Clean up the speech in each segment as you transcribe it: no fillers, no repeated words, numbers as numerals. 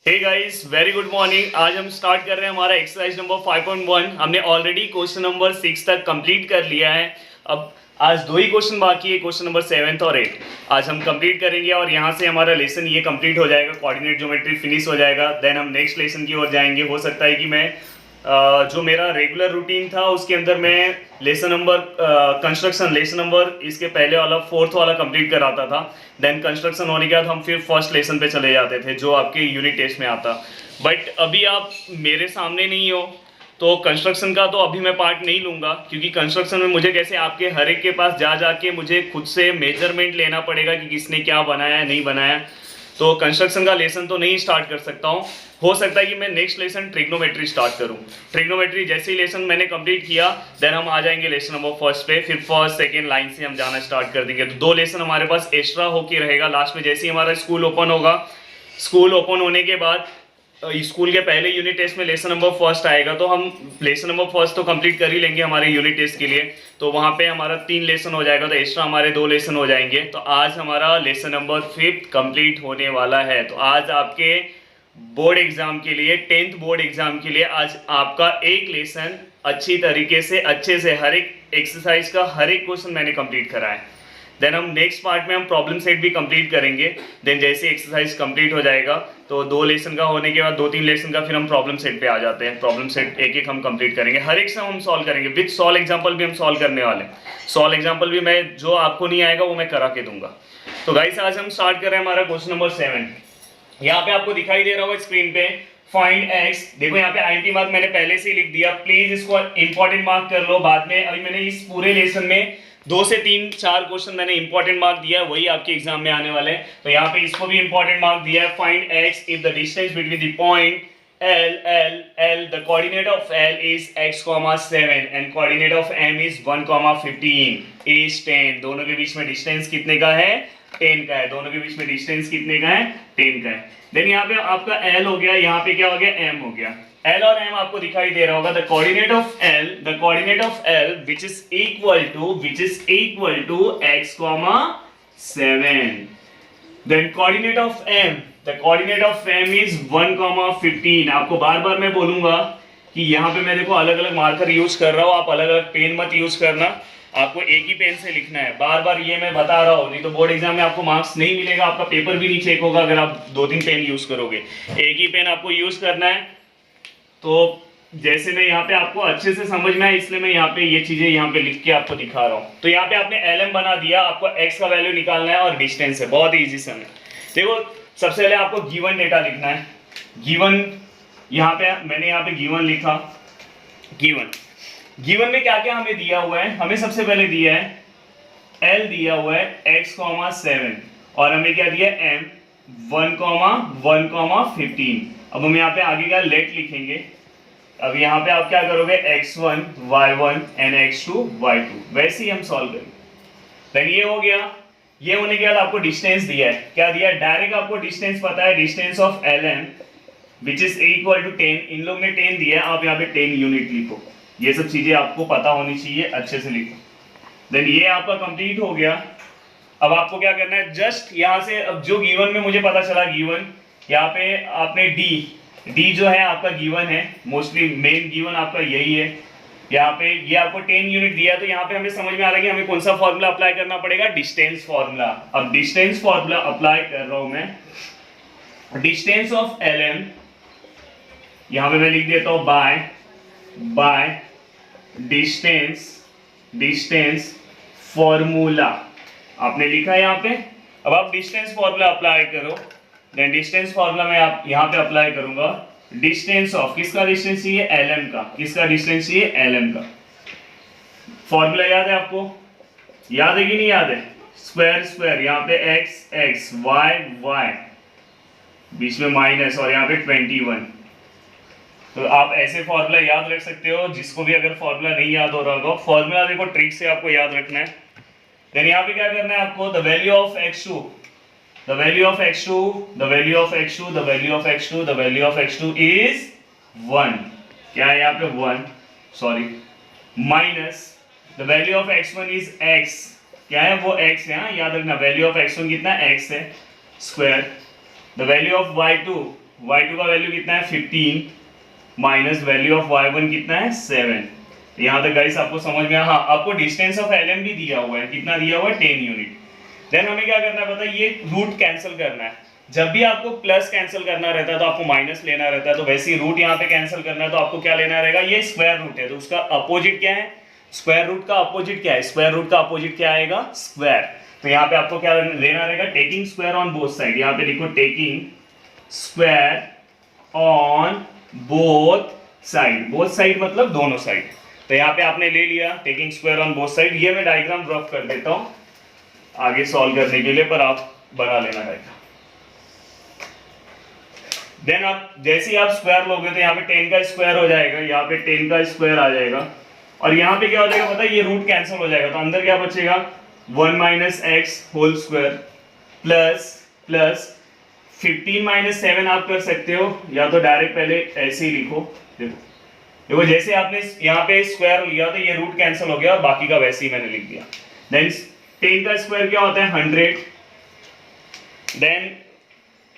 हे guys, very good morning. आज हम start कर रहे हैं हमारा एक्सरसाइज नंबर 5.1। हमने ऑलरेडी क्वेश्चन नंबर 6 तक कंप्लीट कर लिया है। अब आज दो ही क्वेश्चन बाकी है, क्वेश्चन नंबर 7 और 8 आज हम कंप्लीट करेंगे और यहाँ से हमारा लेसन ये कंप्लीट हो जाएगा, कोऑर्डिनेट ज्योमेट्री फिनिश हो जाएगा। देन हम नेक्स्ट लेसन की ओर जाएंगे। हो सकता है कि मैं जो मेरा रेगुलर रूटीन था उसके अंदर मैं lesson number construction lesson number इसके पहले वाला 4th वाला कंप्लीट कराता था। देन कंस्ट्रक्शन होने के बाद हम फिर फर्स्ट लेसन पे चले जाते थे जो आपके यूनिट टेस्ट में आता। बट अभी आप मेरे सामने नहीं हो तो कंस्ट्रक्शन का तो अभी मैं पार्ट नहीं लूँगा, क्योंकि कंस्ट्रक्शन में मुझे कैसे आपके हर एक के पास जा जाके मुझे खुद से मेजरमेंट लेना पड़ेगा कि किसने क्या बनाया है नहीं बनाया। तो कंस्ट्रक्शन का लेसन तो नहीं स्टार्ट कर सकता हूँ। हो सकता है कि मैं नेक्स्ट लेसन ट्रिग्नोमेट्री स्टार्ट करूँ। ट्रिग्नोमेट्री जैसे ही लेसन मैंने कंप्लीट किया देन हम आ जाएंगे लेसन नंबर फर्स्ट पे, फिर फर्स्ट सेकंड लाइन से हम जाना स्टार्ट कर देंगे। तो दो लेसन हमारे पास एक्स्ट्रा होके रहेगा लास्ट में। जैसे ही हमारा स्कूल ओपन होगा, स्कूल ओपन होने के बाद स्कूल के पहले यूनिट टेस्ट में लेसन नंबर फर्स्ट आएगा तो हम लेसन नंबर फर्स्ट तो कंप्लीट कर ही लेंगे हमारे यूनिट टेस्ट के लिए। तो वहाँ पे हमारा 3 लेसन हो जाएगा, तो एक्स्ट्रा हमारे 2 लेसन हो जाएंगे। तो आज हमारा लेसन नंबर 5 कंप्लीट होने वाला है। तो आज आपके बोर्ड एग्जाम के लिए, 10th बोर्ड एग्जाम के लिए आज आपका एक लेसन अच्छी तरीके से अच्छे से हर एक एक्सरसाइज का हर एक क्वेश्चन मैंने कंप्लीट करा है। देन हम नेक्स्ट पार्ट में हम प्रॉब्लम सेट भी कंप्लीट करेंगे। देन जैसे एक्सरसाइज कंप्लीट हो जाएगा तो 2 लेसन का होने के बाद 2-3 लेसन का फिर हम प्रॉब्लम सेट पे आ जाते हैं। प्रॉब्लम सेट एक एक हम कंप्लीट करेंगे, हर एक से हम सॉल्व करेंगे। विद सॉल्व एग्जाम्पल भी हम सॉल्व करने वाले हैं। सॉल्व एग्जाम्पल भी मैं जो आपको नहीं आएगा वो मैं करा के दूंगा। तो गाइस आज हम स्टार्ट कर रहे हैं हमारा क्वेश्चन नंबर 7। यहाँ पे आपको दिखाई दे रहा होगा स्क्रीन पे फाइंड एक्स। देखो यहाँ पे आईएनटी मार्क मैंने पहले से ही लिख दिया, प्लीज इसको इंपॉर्टेंट मार्क कर लो बाद में। अभी मैंने इस पूरे लेसन में 2 से 3-4 क्वेश्चन मैंने इंपॉर्टेंट मार्क दिया है, वही आपके एग्जाम में आने वाले हैं। तो यहाँ पे इसको भी इंपॉर्टेंट मार्क दिया है। Find x if the distance between the point L, the coordinate of L is x, 7 and coordinate of M is 1, 15 is 10। दोनों के बीच में डिस्टेंस कितने का है? 10 का है। दोनों के बीच में डिस्टेंस कितने का है? 10 का है। देन यहाँ पे आपका L हो गया, यहाँ पे क्या हो गया? M हो गया। L और M आपको दिखाई दे रहा होगा। The coordinate of L which is equal to x, 7। Then coordinate of M, the coordinate of M is 1, 15। आपको बार बार मैं बोलूंगा कि यहाँ पे मैं देखो अलग अलग मार्कर यूज कर रहा हूँ, आप अलग अलग पेन मत यूज करना, आपको एक ही पेन से लिखना है। बार बार ये मैं बता रहा हूँ, नहीं तो बोर्ड एग्जाम में आपको मार्क्स नहीं मिलेगा, आपका पेपर भी नहीं चेक होगा अगर आप 2-3 पेन यूज करोगे। एक ही पेन आपको यूज करना है। तो जैसे मैं यहाँ पे आपको अच्छे से समझ में आए इसलिए मैं यहाँ पे ये चीजें यहाँ पे लिख के आपको दिखा रहा हूँ। तो यहाँ पे आपने LM बना दिया, आपको x का वैल्यू निकालना है और डिस्टेंस है, बहुत ही इजी सा है। देखो सबसे पहले आपको गिवन डेटा लिखना है। गिवन यहाँ पे मैंने यहाँ पे गिवन लिखा। गिवन में क्या क्या हमें दिया हुआ है? हमें सबसे पहले दिया है L दिया हुआ है x, 7 और हमें क्या दिया है? M 1, 15। अब हम यहाँ पे आगे का लेट लिखेंगे। अब यहाँ पे आप क्या करोगे? x1 y1 and x2 y2, वैसे ही हम सॉल्व करेंगे। देन ये हो गया। ये होने के बाद आपको डिस्टेंस दिया है। क्या दिया है? डायरेक्ट आपको डिस्टेंस पता है, distance of LM which is equal to 10। इन लोग ने 10 दिया है, आप यहाँ पे 10 यूनिट लिखो। ये सब चीजें आपको पता होनी चाहिए, अच्छे से लिखो। देन ये आपका कंप्लीट हो गया। अब आपको क्या करना है? जस्ट यहाँ से अब जो गिवन में मुझे पता चला, गिवन यहाँ पे आपने डी जो है आपका गिवन है, मोस्टली मेन गिवन आपका यही है। यहाँ पे ये आपको 10 यूनिट दिया है, तो यहाँ पे हमें समझ में आ रहा है कि हमें कौन सा फॉर्मूला अप्लाई करना पड़ेगा? Distance formula. अब डिस्टेंस फॉर्मूला अप्लाई कर रहा हूं मैं। डिस्टेंस ऑफ LM यहाँ पे मैं लिख देता हूं बाय डिस्टेंस फॉर्मूला। आपने लिखा है यहाँ पे। अब आप डिस्टेंस फॉर्मूला अप्लाई करो। देन डिस्टेंस फॉर्मूला मैं आप यहाँ पे अप्लाई करूंगा। डिस्टेंस ऑफ किसका डिस्टेंस चाहिए? LM का। किसका डिस्टेंस चाहिए? LM का। फॉर्मूला याद है आपको? याद है कि नहीं याद है? स्क्वायर यहाँ पे x y बीच में माइनस और यहाँ पे 21। तो आप ऐसे फॉर्मूला याद रख सकते हो। जिसको भी अगर फॉर्मूला नहीं याद हो रहा होगा, फॉर्मूला देखो ट्रिक से आपको याद रखना है। देन यहाँ पे क्या करना है आपको? The value of x2 is 1। क्या है यहाँ पे? 1, sorry, minus the value of x1 is x। क्या है? वो x है, याद रखना। वैल्यू ऑफ x1 कितना? x है, square. The value of y2 y2 का वैल्यू कितना है 15 माइनस वैल्यू ऑफ y1 कितना है 7। यहाँ तक गाइस आपको समझ में, हाँ आपको डिस्टेंस ऑफ LM भी दिया हुआ है, कितना दिया हुआ है 10 यूनिट। देन हमें क्या करना है पता है, ये रूट कैंसिल करना है। जब भी आपको प्लस कैंसिल करना रहता है तो आपको माइनस लेना रहता है, तो वैसे ही रूट यहाँ पे कैंसिल करना है तो आपको क्या लेना रहेगा, ये स्क्वायर रूट है तो उसका अपोजिट क्या है, स्क्वायर रूट का अपोजिट क्या है, स्क्वायर रूट का अपोजिट क्या आएगा, स्क्वायर। तो यहाँ पे आपको क्या लेना रहेगा, taking square on both side. यहाँ पे लिखो taking square on both side, both side मतलब दोनों साइड। तो यहाँ पे आपने ले लिया taking square on both side. ये मैं डायग्राम ड्रॉ कर देता हूँ आगे सॉल्व करने के लिए, पर आप बना लेना डायग्राम। देन आप जैसे ही आप स्क्वायर लोगे तो यहाँ पे 10 का स्क्वायर हो जाएगा, यहाँ पे 10 का स्क्वायर आ जाएगा, और यहाँ पे क्या हो जाएगा पता है, ये रूट कैंसिल हो जाएगा, तो अंदर क्या बचेगा 1 minus x whole square plus 15 minus 7 आप कर सकते हो, या तो डायरेक्ट पहले ऐसे ही लिखो। देखो जैसे आपने यहाँ पे स्क्वायर लिया तो ये रूट कैंसिल हो गया, और बाकी का वैसे ही मैंने लिख दिया। देन 10 का स्क्वायर क्या होता है 100। देन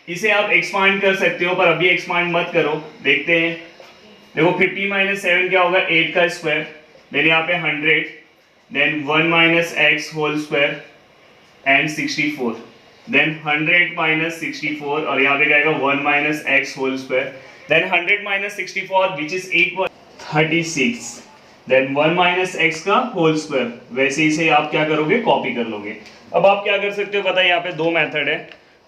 इसे आप एक्सपांड कर सकते हो, पर अभी एक्सपांड मत करो, देखते हैं। देखो 15 माइनस 7 क्या होगा 8 का स्क्वायर, देन यहाँ पे 100, then 1 minus x whole square and 64, then 100 minus 64, और यहाँ पे क्या आएगा 1 minus x whole square, then 100 minus 64 which is equal 36, then 1 minus x का होल स्क्वायर। वैसे इसे आप क्या करोगे, कॉपी कर लोगे। अब आप क्या कर सकते हो पता है, यहाँ पे दो मेथड है,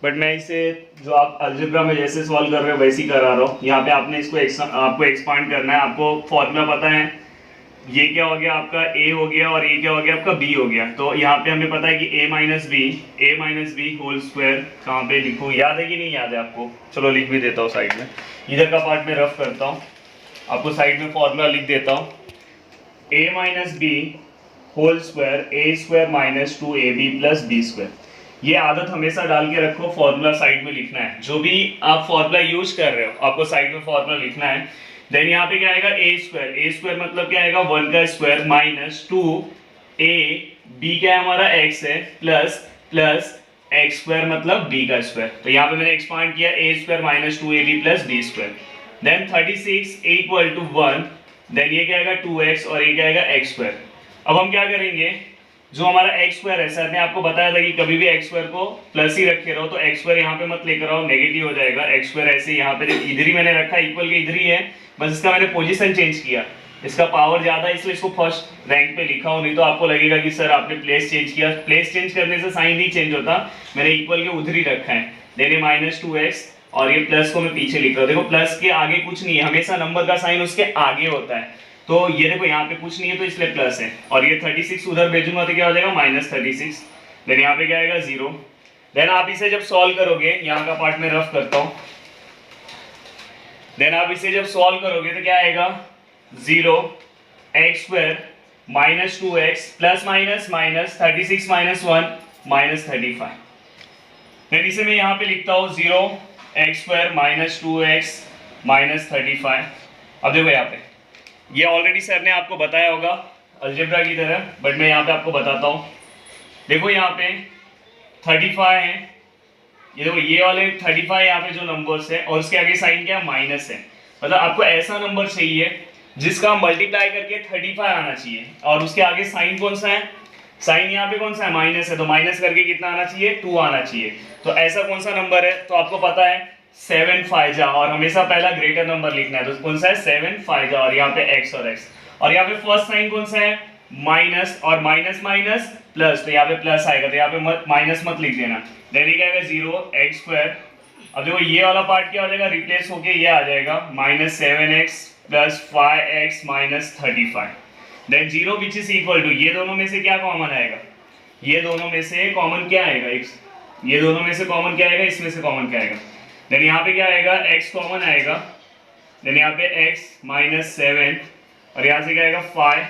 बट मैं इसे जो आप अलजेब्रा में जैसे सॉल्व कर रहे हो वैसे ही करा रहा हूँ। यहाँ पे आपने इसको आपको एक्सपांड करना है। आपको फॉर्मूला पता है, ये क्या हो गया आपका a हो गया, और ये क्या हो गया आपका b हो गया। तो यहाँ पे हमें पता है कि a minus B whole square कहाँ पे लिखूँ, याद है कि नहीं याद है आपको, चलो लिख भी देता हूँ साइड में, इधर का पार्ट में रफ करता हूँ, आपको साइड में फॉर्मूला लिख देता हूँ। a minus B whole square a square minus 2ab plus b square. ये आदत हमेशा डाल के रखो, फॉर्मूला साइड में लिखना है। जो भी आप फॉर्मूला यूज कर रहे हो आपको साइड में फॉर्मूला लिखना है। देन यहाँ पे क्या आएगा a स्क्वायर मतलब क्या आएगा 1 का स्क्वायर माइनस 2a, b क्या है हमारा x है, प्लस x स्क्वायर मतलब b का स्क्वायर। तो यहाँ पे मैंने एक्सपांड किया a square minus 2ab plus b square. Then 36 equal to 1, then ये क्या आएगा 2x, और ये क्या आएगा x स्क्वायर। अब हम क्या करेंगे, जो हमारा एक्स स्क्वायर है, सर ने आपको बताया था कि कभी भी एक्स स्क्वायर को प्लस ही रखे रहो, तो एक्स स्क्वायर यहाँ पे मत लेकर आओ, नेगेटिव हो जाएगा। एक्स स्क्वायर ऐसे यहाँ पे इधर ही मैंने रखा, इक्वल के इधर ही है, बस इसका मैंने पोजीशन चेंज किया, इसका पावर ज्यादा है इसलिए इसको फर्स्ट रैंक पे लिखा हूँ, नहीं तो आपको लगेगा कि सर आपने प्लेस चेंज किया। प्लेस चेंज करने से साइन नहीं चेंज होता, मैंने इक्वल के उधर ही रखा है। देन माइनस 2x, और ये प्लस को मैं पीछे लिख रहा हूँ। देखो प्लस के आगे कुछ नहीं है, हमेशा नंबर का साइन उसके आगे होता है। तो ये देखो यहाँ पे कुछ नहीं है तो इसलिए प्लस है, और ये 36 उधर भेजूंगा तो क्या हो जाएगा माइनस 36। देन यहाँ पे क्या आएगा 0। देन आप इसे जब सॉल्व करोगे, यहाँ का पार्ट में रफ करता हूँ, देन आप इसे जब सॉल्व करोगे तो क्या आएगा 0 x square minus 2x plus minus 36 minus 1 minus 35। Then इसे मैं यहाँ पे लिखता हूँ 0 x square minus 2x minus 35। अब देखो यहाँ पे ये ऑलरेडी सर ने आपको बताया होगा अलजेब्रा की तरह, बट मैं यहाँ पे आपको बताता हूँ। देखो यहाँ पे 35 है, ये देखो ये वाले 35 यहाँ पे जो नंबर्स है, और उसके आगे साइन क्या माइनस है। मतलब आपको ऐसा नंबर चाहिए जिसका मल्टीप्लाई करके 35 आना चाहिए, और उसके आगे साइन कौन सा है, साइन यहाँ पे कौन सा है माइनस है, तो माइनस करके कितना आना चाहिए 2 आना चाहिए। तो ऐसा कौन सा नंबर है, तो आपको पता है 7 5 और हमेशा पहला ग्रेटर नंबर लिखना है, तो कौन सा है 7 5 और यहाँ पे x और x, और यहाँ पे फर्स्ट साइन कौन सा है माइनस, और माइनस माइनस प्लस, तो यहाँ पे प्लस आएगा, तो यहाँ पे माइनस मत लिख देना। देन क्या आएगा 0 एक्स स्क्वायर। अब देखो ये वाला पार्ट क्या हो जाएगा, रिप्लेस होके ये आ जाएगा minus 7x plus 5x minus 35। Then 0 which is equal to, ये दोनों में से क्या कॉमन आएगा, ये दोनों में से कॉमन क्या आएगा x, ये दोनों में से कॉमन क्या आएगा, इसमें से कॉमन क्या आएगा। देन यहाँ पे क्या आएगा x कॉमन आएगा, देन यहाँ पे x माइनस 7, और यहाँ से क्या आएगा 5,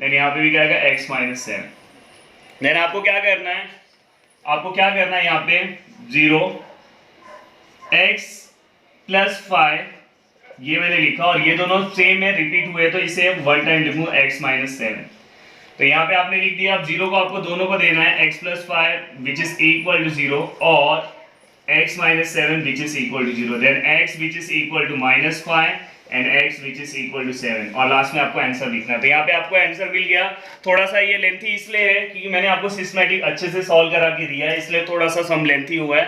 देन यहाँ पे भी क्या आएगा x माइनस 7। देन आपको क्या करना है, आपको क्या करना है यहाँ पे 0 x प्लस 5, ये मैंने लिखा, और ये दोनों सेम है रिपीट हुए, तो इसे वन टाइम लिखूँ x माइनस 7। तो यहाँ पे आपने लिख दिया। अब 0 को आपको दोनों को देना है x plus 5 which is equal to 0, और x minus 7 which is equal to 0, then x which is equal to minus 5 and x which is equal to 7, और लास्ट में आपको आंसर लिखना है। तो यहाँ पे आपको आंसर मिल गया। थोड़ा सा ये लेंथी इसलिए है क्योंकि मैंने आपको सिस्टमैटिक अच्छे से सॉल्व करा के दिया है, इसलिए थोड़ा सा सम लेंथी हुआ है,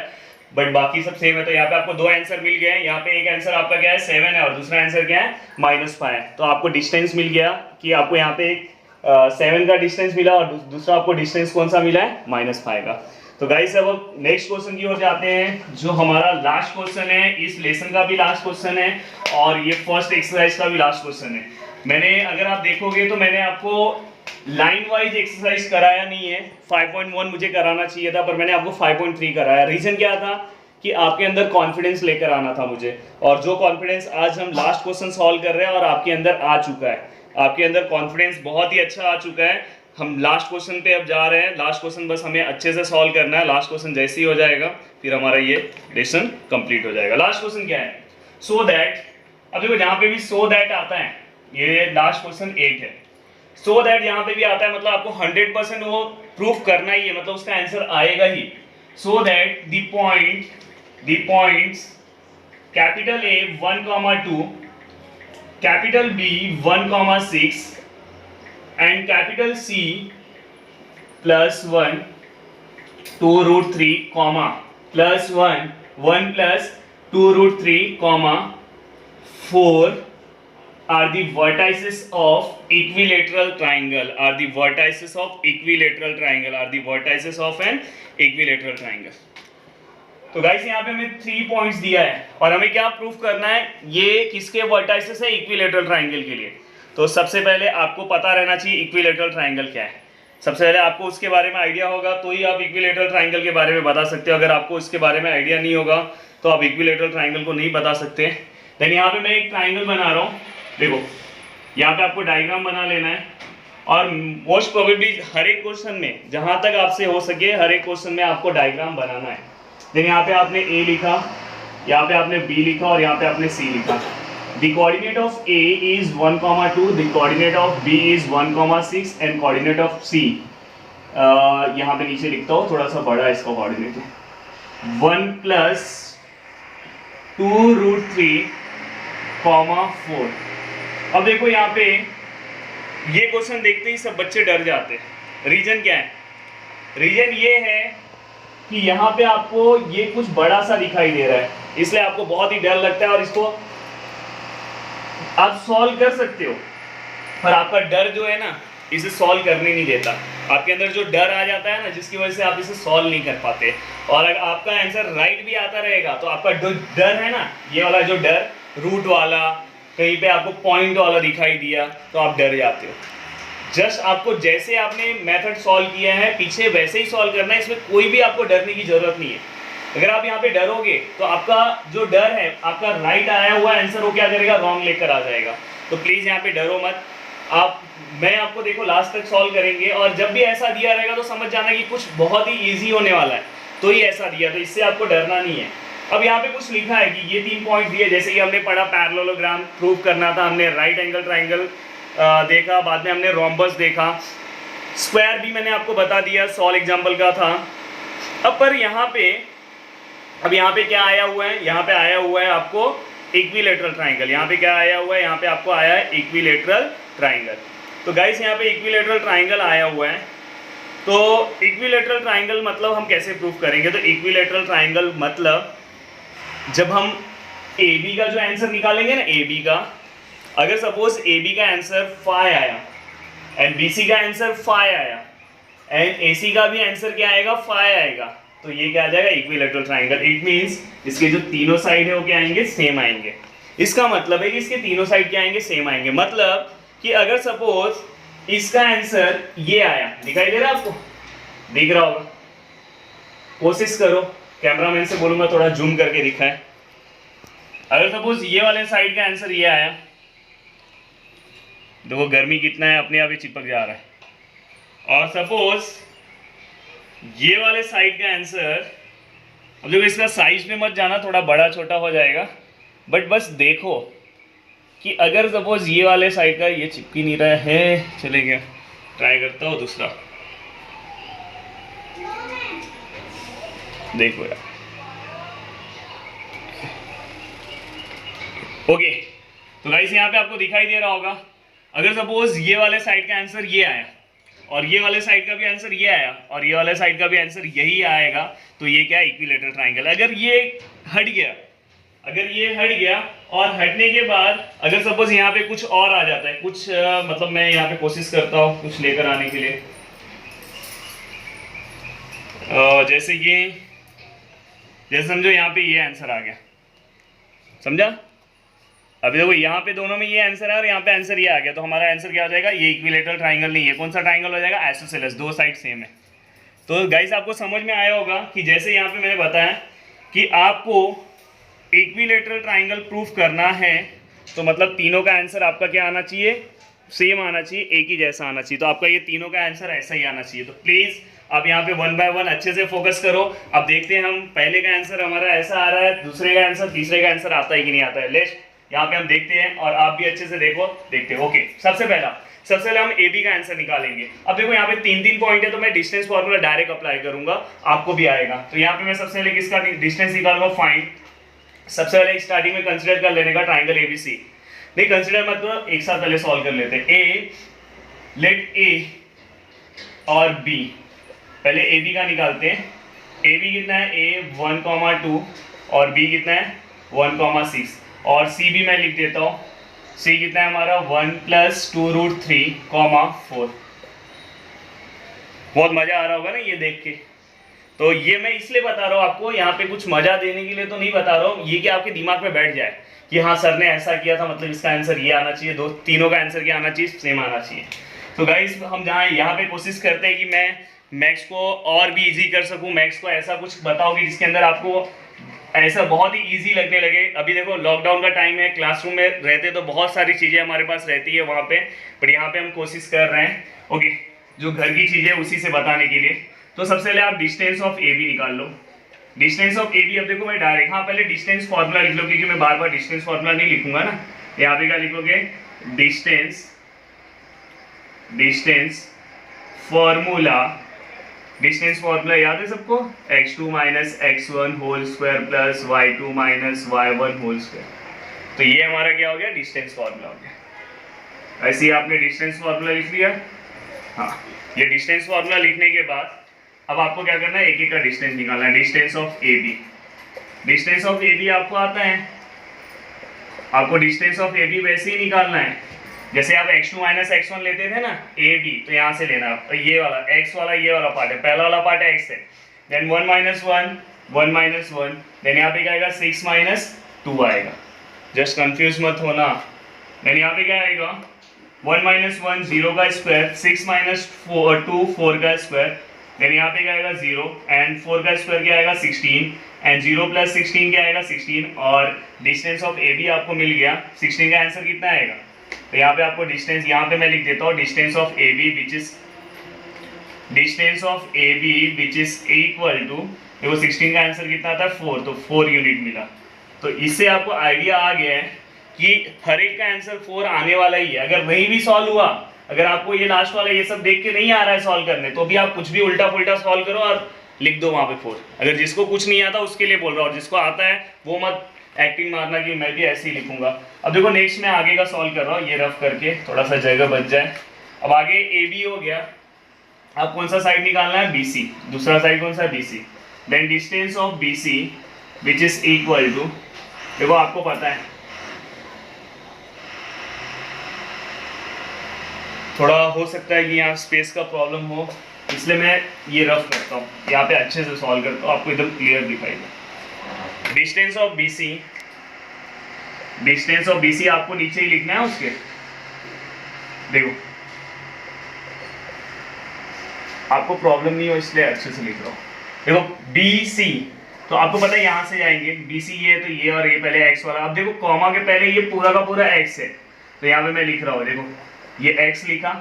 बट बाकी सब सेम है। तो यहाँ पे आपको दो आंसर मिल गए हैं। यहाँ पे एक आंसर आपका क्या है 7 है और दूसरा आंसर क्या है -5। तो आपको डिस्टेंस मिल गया कि आपको यहाँ पे 7 का डिस्टेंस मिला और दूसरा आपको डिस्टेंस कौन सा मिला है -5 का। तो गाइस अब नेक्स्ट क्वेश्चन की ओर जाते हैं, जो हमारा लास्ट क्वेश्चन है, इस लेसन का भी लास्ट क्वेश्चन है और ये फर्स्ट एक्सरसाइज का भी लास्ट क्वेश्चन है। मैंने अगर आप देखोगे तो मैंने आपको लाइन वाइज एक्सरसाइज कराया नहीं है। 5.1 मुझे कराना चाहिए था पर मैंने आपको 5.3 कराया। रीजन क्या था कि आपके अंदर कॉन्फिडेंस लेकर आना था मुझे, और जो कॉन्फिडेंस आज हम लास्ट क्वेश्चन सॉल्व कर रहे हैं और आपके अंदर आ चुका है। आपके अंदर कॉन्फिडेंस बहुत ही अच्छा आ चुका है। हम लास्ट क्वेश्चन पे अब जा रहे हैं। लास्ट क्वेश्चन बस हमें अच्छे से सॉल्व करना है। लास्ट क्वेश्चन जैसे ही हो जाएगा फिर हमारा ये लेसन कंप्लीट हो जाएगा। लास्ट क्वेश्चन क्या है? सो दैट, अब देखो यहाँ पे भी सो दैट आता है, ये लास्ट क्वेश्चन 8 है। सो दैट यहाँ पे भी आता है, मतलब आपको 100% वो प्रूफ करना ही है, मतलब उसका आंसर आएगा ही। So that the points capital A 1,2, capital B 1,6 and capital C +1 2√3, +1 1 plus 2√3, 4 are the vertices of equilateral triangle, are the vertices of equilateral triangle, are the vertices of an equilateral triangle। तो guys यहाँ पे हमें 3 points दिया है और हमें क्या proof करना है, ये किसके वर्टाइसेस है इक्विलेटरल ट्राइंगल के लिए। तो सबसे पहले आपको पता रहना चाहिए इक्विलेटरल ट्राइंगल क्या है। सबसे पहले आपको उसके बारे में आइडिया होगा तो ही आप इक्विलेटरल ट्राइंगल के बारे में बता सकते हो। अगर आपको इसके बारे में आइडिया नहीं होगा तो आप इक्विलेटरल ट्राइंगल को नहीं बता सकते। देन यहाँ पे मैं एक ट्राइंगल बना रहा हूँ, देखो यहाँ पे आपको डायग्राम बना लेना है और मोस्ट प्रोबेबली हर एक क्वेश्चन में जहाँ तक आपसे हो सके हर एक क्वेश्चन में आपको डायग्राम बनाना है। देन यहाँ पे आपने A लिखा, यहाँ पे आपने B लिखा और यहाँ पे आपने C लिखा। The coordinate of A is 1,2, the coordinate of B is 1,6 and coordinate of C यहाँ पे नीचे लिखता हूँ, थोड़ा सा बड़ा इसका कोऑर्डिनेट है 1 plus 2√3, 4। अब देखो यहाँ पे ये क्वेश्चन देखते ही सब बच्चे डर जाते हैं। रीजन क्या है? रीजन ये है कि यहाँ पे आपको ये कुछ बड़ा सा दिखाई दे रहा है, इसलिए आपको बहुत ही डर लगता है और इसको आप सॉल्व कर सकते हो पर आपका डर जो है ना इसे सॉल्व करने नहीं देता। आपके अंदर जो डर आ जाता है ना जिसकी वजह से आप इसे सॉल्व नहीं कर पाते, और अगर आपका आंसर राइट भी आता रहेगा तो आपका जो डर है ना, ये वाला जो डर रूट वाला, कहीं पे आपको पॉइंट वाला दिखाई दिया तो आप डर जाते हो। जस्ट आपको जैसे आपने मेथड सॉल्व किया है पीछे वैसे ही सॉल्व करना है, इसमें कोई भी आपको डरने की जरूरत नहीं है। अगर आप यहाँ पे डरोगे तो आपका जो डर है, आपका राइट आया हुआ आंसर वो क्या करेगा, रॉन्ग लेकर आ जाएगा। तो प्लीज यहाँ पे डरो मत आप। मैं आपको देखो लास्ट तक सॉल्व करेंगे और जब भी ऐसा दिया रहेगा तो समझ जाना कि कुछ बहुत ही इजी होने वाला है, तो ही ऐसा दिया, तो इससे आपको डरना नहीं है। अब यहाँ पे कुछ लिखा है कि ये 3 पॉइंट दिए, जैसे कि हमने पढ़ा पैरेललोग्राम प्रूव करना था, हमने राइट एंगल ट्राइंगल देखा, बाद में हमने रोम्बस देखा, स्क्वायर भी मैंने आपको बता दिया, सॉल्व एग्जाम्पल का था। अब पर यहाँ पे क्या आया हुआ है, यहाँ पे आया हुआ है आपको इक्विलेटरल ट्राइंगल। यहाँ पे क्या आया हुआ है, यहाँ पे आपको आया है इक्विलेटरल ट्राइंगल। तो गाइस यहाँ पे इक्विलेटरल ट्राइंगल आया हुआ है, तो इक्विलेटरल ट्राइंगल मतलब हम कैसे प्रूफ करेंगे? तो इक्विलेटरल ट्राइंगल मतलब जब हम AB का जो आंसर निकालेंगे ना, AB का, अगर सपोज AB का आंसर 5 आया एंड BC का आंसर 5 आया एंड AC का भी आंसर क्या आएगा, 5 आएगा, तो ये क्या आ जाएगा, इक्विलेटरल ट्राइंगल। इट मींस इसके जो तीनों साइड है वो क्या आएंगे, सेम आएंगे। इसका मतलब है कि इसके तीनों साइड क्या आएंगे, सेम आएंगे। मतलब कि अगर सपोज इसका आंसर ये आया, दिखाई दे रहा है आपको, दिख रहा होगा, कोशिश करो, कैमरामैन से बोलूंगा थोड़ा जूम करके दिखाए। अगर सपोज ये वाले साइड का आंसर ये आया, देखो गर्मी कितना है, अपने आप ही चिपक जा रहा है। और सपोज ये वाले साइड का आंसर, अब देखो इसका साइज पे मत जाना, थोड़ा बड़ा छोटा हो जाएगा, बट बस देखो कि अगर सपोज ये वाले साइड का ये चिपक ही नहीं रहा है, चले गया, ट्राई करता हूँ दूसरा, देखो यार ओके, तो गाइस यहाँ पे आपको दिखाई दे रहा होगा, अगर सपोज ये वाले साइड का आंसर ये आया और ये वाले साइड का भी आंसर ये आया और ये वाले साइड का भी आंसर यही आएगा, तो ये क्या है, इक्विलेटरल ट्राइंगल। अगर ये हट गया, अगर ये हट गया और हटने के बाद अगर सपोज यहाँ पे कुछ और आ जाता है, कुछ मतलब मैं यहाँ पे कोशिश करता हूँ कुछ लेकर आने के लिए, जैसे ये, जैसे समझो यहाँ पे ये आंसर आ गया, समझा। अभी देखो यहाँ पे दोनों में ये आंसर है और यहाँ पे आंसर ये आ गया, तो हमारा आंसर क्या हो जाएगा, ये इक्विलेटरल ट्राइंगल नहीं है। कौन सा ट्राइंगल हो जाएगा, आइसोसेलेस, दो साइड सेम है। तो गाइस आपको समझ में आया होगा कि जैसे यहाँ पे मैंने बताया कि आपको इक्विलेटरल ट्राइंगल प्रूफ करना है, तो मतलब तीनों का आंसर आपका क्या आना चाहिए, सेम आना चाहिए, एक ही जैसा आना चाहिए। तो आपका ये तीनों का आंसर ऐसा ही आना चाहिए। तो प्लीज़ आप यहाँ पे वन बाय वन अच्छे से फोकस करो। अब देखते हैं हम पहले का आंसर हमारा ऐसा आ रहा है, दूसरे का आंसर, तीसरे का आंसर आता है कि नहीं आता है। लेट्स यहाँ पे हम देखते हैं और आप भी अच्छे से देखते हैं। ओके, सबसे पहले हम ए बी का आंसर निकालेंगे। अब देखो यहाँ पे 3 पॉइंट है, तो मैं डिस्टेंस फॉर्मूला डायरेक्ट अप्लाई करूंगा, आपको भी आएगा। तो यहाँ पे मैं सबसे पहले किसका डिस्टेंस निकालूंगा, फाइंड। सबसे पहले स्टार्टिंग में कंसिडर कर लेने का ट्राइंगल एबीसी। नहीं कंसिडर मत करो, एक साथ पहले सॉल्व कर लेते हैं। लेट ए और बी, पहले ए बी का निकालते हैं। ए बी कितना है, ए 1,2 और बी कितना है 1,6 और सी भी मैं लिख देता हूँ। सी कितना है हमारा 1 + 2√3,4। बहुत मजा आ रहा होगा ना ये देख के। तो ये मैं इसलिए बता रहा हूँ आपको, यहाँ पे कुछ मजा देने के लिए तो नहीं बता रहा हूँ, ये कि आपके दिमाग में बैठ जाए कि हाँ सर ने ऐसा किया था, मतलब इसका आंसर ये आना चाहिए, तीनों का आंसर क्या आना चाहिए, सेम आना चाहिए। तो गाइस हम यहाँ पे कोशिश करते हैं कि मैं मैथ्स को और भी इजी कर सकूँ, मैथ्स को ऐसा कुछ बताओगे जिसके अंदर आपको ऐसा बहुत ही इजी लगने लगे। अभी देखो लॉकडाउन का टाइम है, क्लासरूम में रहते तो बहुत सारी चीज़ें हमारे पास रहती है वहाँ पे, पर यहाँ पे हम कोशिश कर रहे हैं ओके जो घर की चीज़ें उसी से बताने के लिए। तो सबसे पहले आप डिस्टेंस ऑफ ए बी निकाल लो। डिस्टेंस ऑफ ए बी, अब देखो मैं डायरेक्ट, हाँ पहले डिस्टेंस फॉर्मूला लिख लो, क्योंकि मैं बार बार डिस्टेंस फॉर्मूला नहीं लिखूंगा ना। यहाँ पे क्या लिखोगे, डिस्टेंस फॉर्मूला। डिस्टेंस फॉर्मूला याद है सबको, x2 - x1 whole square plus y2 - y1 whole square. तो ये हमारा क्या हो गया, डिस्टेंस फॉर्मूला हो गया। ऐसे ही आपने डिस्टेंस फॉर्मूला लिख लिया। हाँ, ये डिस्टेंस फॉर्मूला लिखने के बाद अब आपको क्या करना है, एक एक का डिस्टेंस निकालना है। Distance of A B, distance of A B आपको आता है, आपको डिस्टेंस ऑफ ए बी वैसे ही निकालना है जैसे आप x2 - x1 लेते थे ना, ए बी, तो यहाँ से लेना। तो ये वाला x वाला, ये वाला पार्ट है, पहला वाला पार्ट x है, देन 1 - 1, देन यहाँ पे क्या आएगा 6 - 2 आएगा, जस्ट कंफ्यूज मत होना। देन यहाँ पे क्या आएगा 1 - 1 0 का स्क्वायर, 6 - 2 4 का स्क्वायर, देन यहाँ पे क्या आएगा 0 एंड 4 का स्क्वायर क्या आएगा 16 एंड 0 + 16 क्या आएगा 16। और डिस्टेंस ऑफ ए बी आपको मिल गया, 16 का आंसर कितना आएगा। तो यहाँ पे आपको डिस्टेंस, यहाँ पे मैं लिख देता हूँ distance of A B which is equal to, देखो 16 का आंसर कितना था 4, तो 4 यूनिट मिला। तो इससे आपको आइडिया आ गया है कि हर एक का आंसर 4 आने वाला ही है। अगर नहीं भी सॉल्व हुआ, अगर आपको ये लास्ट वाला ये सब देख के नहीं आ रहा है सॉल्व करने, तो भी आप कुछ भी उल्टा पुल्टा सॉल्व करो और लिख दो वहाँ पे 4। अगर जिसको कुछ नहीं आता उसके लिए बोल रहा हूँ, और जिसको आता है वो मत एक्टिंग मारना कि मैं भी ऐसे ही लिखूंगा। अब देखो नेक्स्ट मैं आगे का सॉल्व कर रहा हूँ, ये रफ करके थोड़ा सा जगह बच जाए। अब आगे ए बी हो गया, अब कौन सा साइड निकालना है, बी सी। दूसरा साइड कौन सा है, B C. Then distance of B C which is equal to, देखो आपको पता है थोड़ा हो सकता है कि यहाँ स्पेस का प्रॉब्लम हो, इसलिए मैं ये रफ करता हूँ, यहाँ पे अच्छे से सॉल्व करता हूँ, आपको एकदम क्लियर दिखाई दे। डिस्टेंस ऑफ बी सी आपको नीचे ही लिखना है उसके, देखो आपको प्रॉब्लम नहीं हो इसलिए अच्छे से लिख रहा हूँ। देखो बी सी, तो आपको पता है यहाँ से जाएंगे, बी सी ये, तो ये और ये पहले एक्स वाला। अब देखो कॉमा के पहले ये पूरा का पूरा एक्स है, तो यहाँ पे मैं लिख रहा हूँ, देखो ये x लिखा,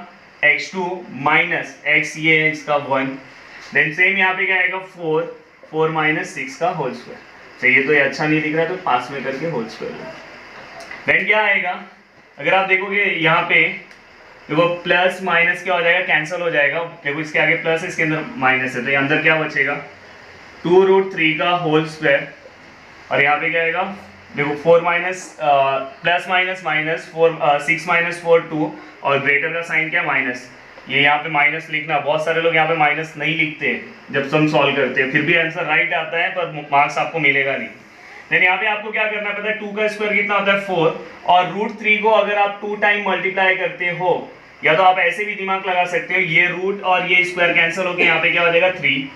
x2 - x ये है इसका 1, देन सेम यहाँ पे क्या आएगा 4 - 6 का होल स्क्वायर। तो ये तो ये अच्छा नहीं दिख रहा है, तो पास में करके होल स्क्वायर। देन क्या आएगा, अगर आप देखोगे यहाँ पे देखो प्लस माइनस क्या हो जाएगा, कैंसिल हो जाएगा। देखो इसके आगे प्लस है, इसके अंदर माइनस है, तो ये अंदर क्या बचेगा 2√3 का होल स्क्वायर, और यहाँ पे क्या आएगा देखो 4 minus plus minus minus 4 6 minus 4 2 और ग्रेटर का साइन क्या माइनस, ये यहाँ पे माइनस लिखना, बहुत सारे लोग यहाँ पे माइनस नहीं लिखते जब सम सॉल्व करते हैं, फिर भी आंसर राइट आता है पर मार्क्स आपको मिलेगा नहीं। देन यहाँ पे आपको क्या करना पड़ता है, 2 का स्क्वायर कितना होता है 4, और रूट 3 को अगर आप 2 टाइम मल्टीप्लाई करते हो, या तो आप ऐसे भी दिमाग लगा सकते हो, ये रूट और ये स्क्वायर कैंसिल होकर यहाँ पे क्या हो जाएगा 3,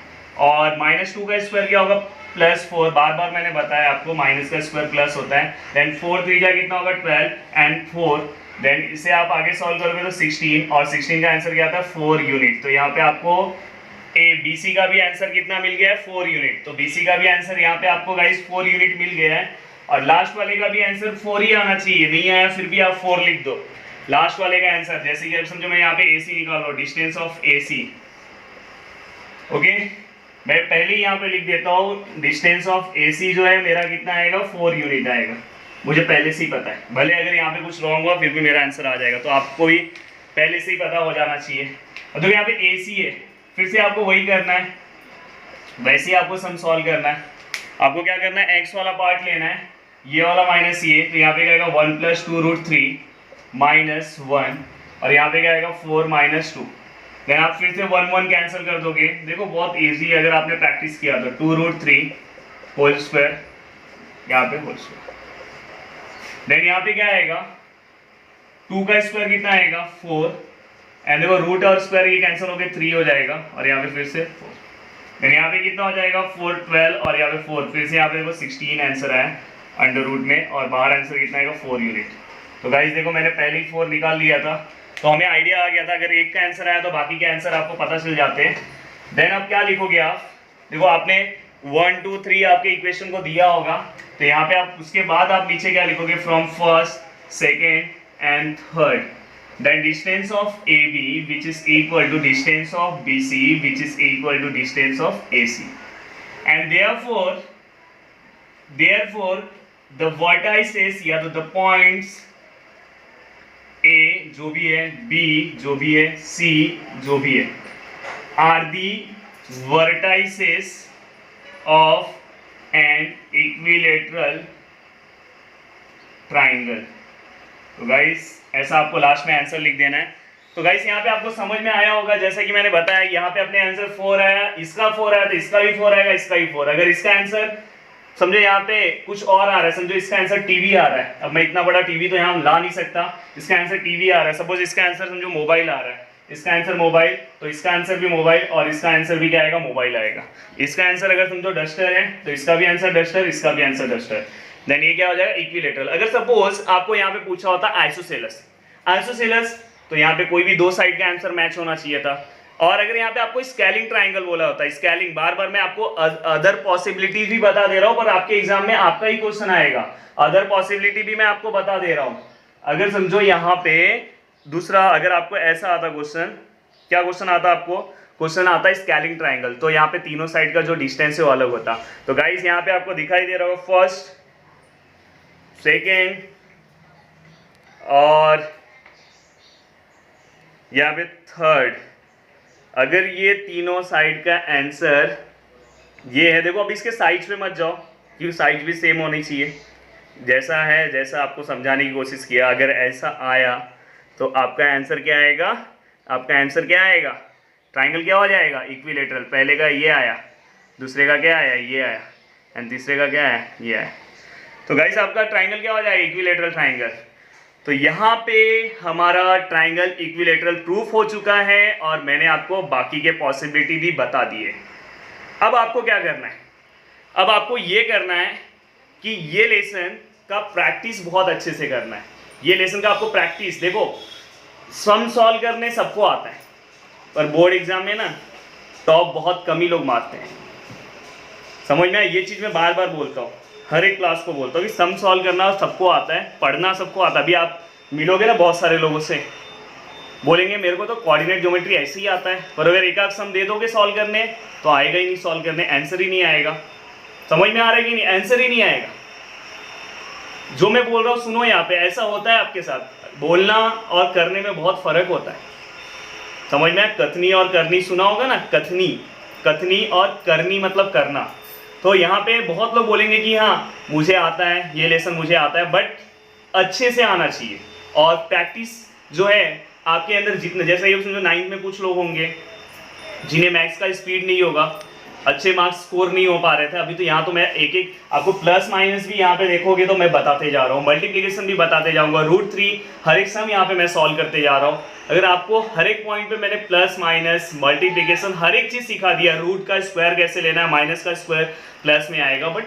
और -2 का स्क्वायर क्या होगा +4, बार बार मैंने बताया आपको माइनस का स्क्वायर प्लस होता है। देन 4 3 जा कितना होगा 12 एंड 4, देन इसे आप आगे सॉल्व करोगे तो 16, और 16 का आंसर क्या आता है 4 यूनिट। तो यहाँ पे आपको BC का भी आंसर कितना मिल गया है 4 यूनिट, तो BC का भी आंसर यहाँ पे आपको गाइस 4 यूनिट मिल गया है, और लास्ट वाले का भी आंसर 4 ही आना चाहिए, नहीं आया फिर भी आप 4 लिख दो लास्ट वाले का आंसर। जैसे कि अब समझो मैं यहाँ पे AC निकाल रहा हूँ, डिस्टेंस ऑफ AC, ओके, मैं पहले यहाँ पे लिख देता हूँ डिस्टेंस ऑफ AC जो है मेरा कितना आएगा 4 यूनिट आएगा, मुझे पहले से ही पता है, भले अगर यहाँ पे कुछ रॉन्ग हुआ फिर भी मेरा आंसर आ जाएगा, तो आपको भी पहले से ही पता हो जाना चाहिए। और तो यहाँ पे AC है, फिर से आपको वही करना है, वैसे ही आपको सम सॉल्व करना है। आपको क्या करना है, x वाला पार्ट लेना है, ये वाला माइनस ये, तो यहाँ पे क्या आएगा 1 + 2 √3 -1, और यहाँ पे क्या आएगा 4 - 2, देन आप फिर से 1 1 कैंसिल कर दोगे। देखो बहुत इजी है अगर आपने प्रैक्टिस किया तो, 2 √3 होल स्क्वायर, यहाँ पे होल स्क्वायर, देन यहाँ पे क्या आएगा 2 का स्क्वायर कितना आएगा 4, एंड देखो रूट और स्क्वायर ये कैंसिल होकर 3 हो जाएगा, और यहाँ पे फिर से 4, देन यहाँ पे कितना हो जाएगा 4 12, और यहाँ पे 4, फिर से यहाँ पे देखो 16 आंसर आया अंडर रूट में, और बाहर आंसर कितना आएगा 4 यूनिट। तो गाइस देखो मैंने पहले ही 4 निकाल लिया था, तो हमें आइडिया आ गया था अगर एक का आंसर आया तो बाकी के आंसर आपको पता चल जाते हैं। देन अब क्या लिखोगे आप, देखो आपने 1 2 3 आपके इक्वेशन को दिया होगा, तो यहाँ पे आप उसके बाद आप नीचे क्या लिखोगे, from first second and third, then distance of AB which is equal to distance of BC which is equal to distance of AC, and therefore the vertices या तो the points A जो भी है, B जो भी है, C जो भी है, are the vertices of an equilateral triangle। तो गाइस ऐसा आपको लास्ट में आंसर लिख देना है। तो गाइस यहाँ पे आपको समझ में आया होगा, जैसा कि मैंने बताया यहाँ पे अपने आंसर 4 आया, इसका 4 आया तो इसका भी 4 आएगा, इसका भी 4। अगर इसका आंसर समझो यहाँ पे कुछ और आ रहा है, समझो इसका आंसर टीवी आ रहा है, अब मैं इतना बड़ा टीवी तो यहाँ ला नहीं सकता, इसका आंसर टीवी आ रहा है, सपोज इसका आंसर समझो मोबाइल आ रहा है, इसका आंसर मोबाइल, तो इसका आंसर भी मोबाइल और इसका आंसर भी क्या आएगा मोबाइल आएगा। इसका आंसर अगर समझो डस्टर है तो इसका भी आंसर डस्टर, इसका भी आंसर डस्टर, देन ये क्या हो जाएगा इक्विलेटरल। अगर सपोज आपको यहाँ पे पूछा होता आइसोसेलस, आइसोसेलस तो यहाँ पे कोई भी दो साइड का आंसर मैच होना चाहिए था। और अगर यहाँ पे आपको स्केलिंग ट्राइंगल बोला होता है, स्केलिंग, बार बार मैं आपको अदर पॉसिबिलिटीज भी बता दे रहा हूँ, पर आपके एग्जाम में आपका ही क्वेश्चन आएगा, अदर पॉसिबिलिटी भी मैं आपको बता दे रहा हूँ। अगर समझो यहाँ पे दूसरा, अगर आपको ऐसा आता क्वेश्चन, क्या क्वेश्चन आता आपको, क्वेश्चन आता है स्केलिंग ट्राइंगल, तो यहाँ पे तीनों साइड का जो डिस्टेंस है वो अलग होता। तो गाइस यहाँ पे आपको दिखाई दे रहा होगा फर्स्ट, सेकेंड और यहाँ पे थर्ड, अगर ये तीनों साइड का आंसर ये है, देखो अब इसके साइड्स पे मत जाओ क्योंकि साइड्स भी सेम होनी चाहिए, जैसा है जैसा आपको समझाने की कोशिश किया। अगर ऐसा आया तो आपका आंसर क्या आएगा, आपका आंसर क्या आएगा, ट्राइंगल क्या हो जाएगा इक्विलेटरल। पहले का ये आया, दूसरे का क्या आया ये आया, एंड तीसरे का क्या आया ये आया। तो गाइस आपका ट्राइंगल क्या हो जाएगा इक्विलेटरल ट्राइंगल। तो यहाँ पे हमारा ट्राइंगल इक्विलेटरल प्रूफ हो चुका है और मैंने आपको बाकी के पॉसिबिलिटी भी बता दिए। अब आपको क्या करना है, अब आपको ये करना है कि ये लेसन का प्रैक्टिस बहुत अच्छे से करना है। ये लेसन का आपको प्रैक्टिस, देखो सम सॉल्व करने सबको आता है पर बोर्ड एग्जाम में ना टॉप बहुत कम ही लोग मारते हैं, समझ में। ये चीज़ मैं बार बार बोलता हूँ, हर एक क्लास को बोलता हूँ कि सम सॉल्व करना सबको आता है, पढ़ना सबको आता है। अभी आप मिलोगे ना बहुत सारे लोगों से, बोलेंगे मेरे को तो कोऑर्डिनेट ज्योमेट्री ऐसे ही आता है, पर अगर एक आध सम दे दोगे सॉल्व करने तो आएगा ही नहीं सॉल्व करने, आंसर ही नहीं आएगा। समझ में आ रहा है कि नहीं, आंसर ही नहीं आएगा। जो मैं बोल रहा हूँ सुनो, यहाँ पे ऐसा होता है आपके साथ, बोलना और करने में बहुत फर्क होता है, समझ में। कथनी और करनी सुना होगा ना, कथनी, कथनी और करनी मतलब करना। तो यहाँ पे बहुत लोग बोलेंगे कि हाँ मुझे आता है, ये लेसन मुझे आता है, बट अच्छे से आना चाहिए। और प्रैक्टिस जो है आपके अंदर जितने, जैसे ये समझो 9th में कुछ लोग होंगे जिन्हें मैथ्स का स्पीड नहीं होगा, अच्छे मार्क्स स्कोर नहीं हो पा रहे थे, अभी तो यहाँ तो मैं एक एक आपको प्लस माइनस भी यहाँ पे देखोगे तो मैं बताते जा रहा हूँ, मल्टीप्लिकेशन भी बताते जाऊँगा, √3 हर एक सम यहाँ पे मैं सॉल्व करते जा रहा हूँ। अगर आपको हर एक पॉइंट पे मैंने प्लस माइनस मल्टीप्लिकेशन हर एक चीज़ सिखा दिया, रूट का स्क्वायर कैसे लेना है, माइनस का स्क्वायर प्लस में आएगा, बट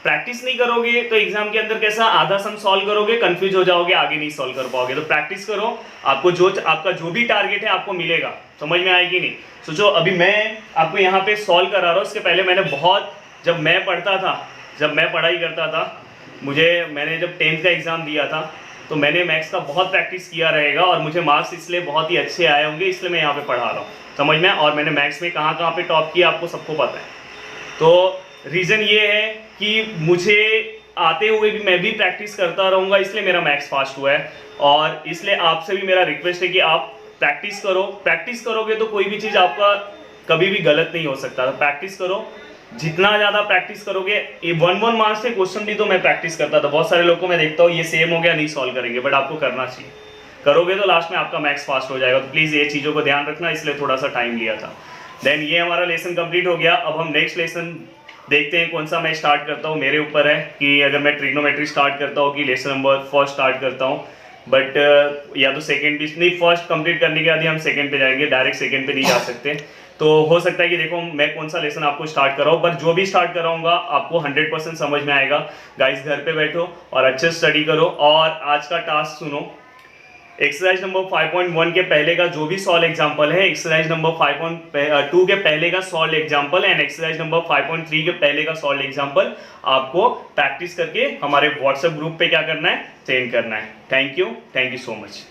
प्रैक्टिस नहीं करोगे तो एग्जाम के अंदर कैसा आधा सम सॉल्व करोगे, कंफ्यूज हो जाओगे, आगे नहीं सॉल्व कर पाओगे। तो प्रैक्टिस करो, आपको आपका जो भी टारगेट है आपको मिलेगा। समझ में आएगी नहीं? सोचो अभी मैं आपको यहाँ पे सॉल्व करा रहा हूँ, इसके पहले मैंने बहुत, जब मैं पढ़ता था, जब मैं पढ़ाई करता था, मैंने जब 10th का एग्ज़ाम दिया था तो मैंने मैथ्स का बहुत प्रैक्टिस किया रहेगा और मुझे मार्क्स इसलिए बहुत ही अच्छे आए होंगे, इसलिए मैं यहाँ पे पढ़ा रहा हूँ। समझ में? और मैंने मैथ्स में कहाँ कहाँ पे टॉप किया आपको सबको पता है। तो रीज़न ये है कि मुझे आते हुए भी मैं भी प्रैक्टिस करता रहूँगा, इसलिए मेरा मैथ्स फास्ट हुआ है। और इसलिए आपसे भी मेरा रिक्वेस्ट है कि आप प्रैक्टिस करो, प्रैक्टिस करोगे तो कोई भी चीज़ आपका कभी भी गलत नहीं हो सकता। तो प्रैक्टिस करो, जितना ज़्यादा प्रैक्टिस करोगे, ये 1 मार्क्स के क्वेश्चन भी तो मैं प्रैक्टिस करता था, बहुत सारे लोगों को मैं देखता हूँ ये सेम हो गया नहीं सॉल्व करेंगे, बट आपको करना चाहिए, करोगे तो लास्ट में आपका मैथ्स फास्ट हो जाएगा। तो प्लीज़ ये चीज़ों को ध्यान रखना, इसलिए थोड़ा सा टाइम लिया था। देन ये हमारा लेसन कंप्लीट हो गया। अब हम नेक्स्ट लेसन देखते हैं कौन सा मैं स्टार्ट करता हूँ, मेरे ऊपर है कि अगर मैं ट्रिग्नोमेट्री स्टार्ट करता हूँ कि लेसन नंबर 1 स्टार्ट करता हूँ, बट या तो सेकंड भी नहीं, फर्स्ट कंप्लीट करने के बाद ही हम सेकंड पे जाएंगे, डायरेक्ट सेकंड पे नहीं जा सकते। तो हो सकता है कि देखो मैं कौन सा लेसन आपको स्टार्ट कराऊँ, पर जो भी स्टार्ट कराऊंगा आपको 100% समझ में आएगा। गाइस घर पे बैठो और अच्छे स्टडी करो। और आज का टास्क सुनो, एक्सरसाइज नंबर 5.1 के पहले का जो भी सॉल्व एग्जांपल है, एक्सरसाइज नंबर 5.2 के पहले का solve example and exercise number 5.3 के पहले का सॉल्व एग्जांपल आपको प्रैक्टिस करके हमारे व्हाट्सएप ग्रुप पे क्या करना है, सेंड करना है। Thank you so much.